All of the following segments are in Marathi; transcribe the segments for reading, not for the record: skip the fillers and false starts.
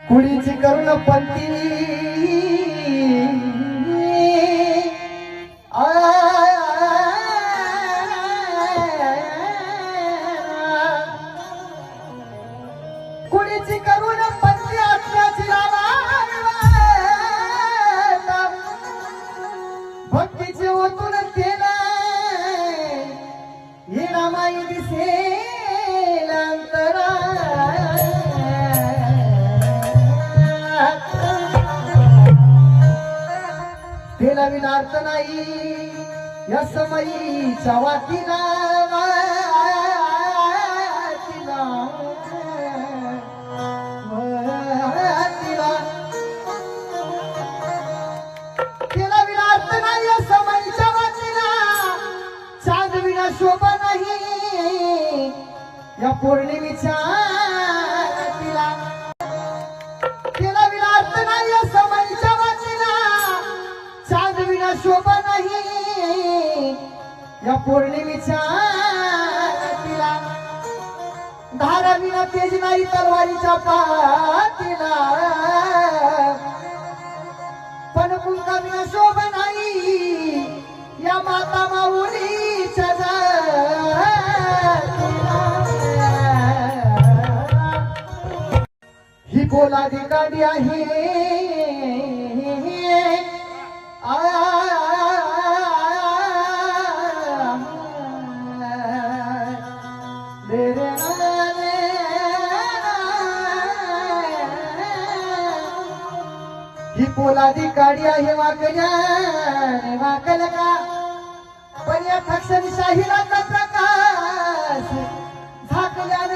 कुळीची करुण पंथी कुळीची करुण पंथी असल्याची भक्तीचे ओतून केला ही रामाई दिसेल अंतरा तेला विनार्थ नाही या समयीच्या वातीला तेला विनार्थ नाही या समयीच्या वातीला चांद विना शोभा नाही या पौर्णिमेच्या तिला तेला विनार्थ नाही या समयीच्या वातीला चांद विना शोभा नाही या पौर्णिमेच्या तिला धारा विना तेज नाही तलवारीच्या पातीला पण कुंका विना शोभा नाही या माता माऊलीच्या ही बोलादी काढी आहे ही पोलादी काढी आहे वाकल्या वाकल का पण या ठक्षण शाहीला का प्रकाश झाकल्यानं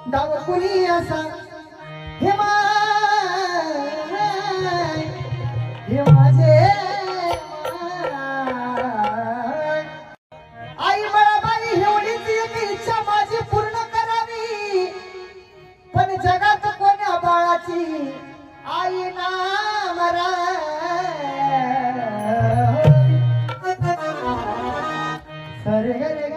डाव कुणी असा हे माझे आई बाळाबाई एवढीच एक इच्छा माझी पूर्ण करावी पण जगात कोण्या बाळाची आई ना मरा सरे गे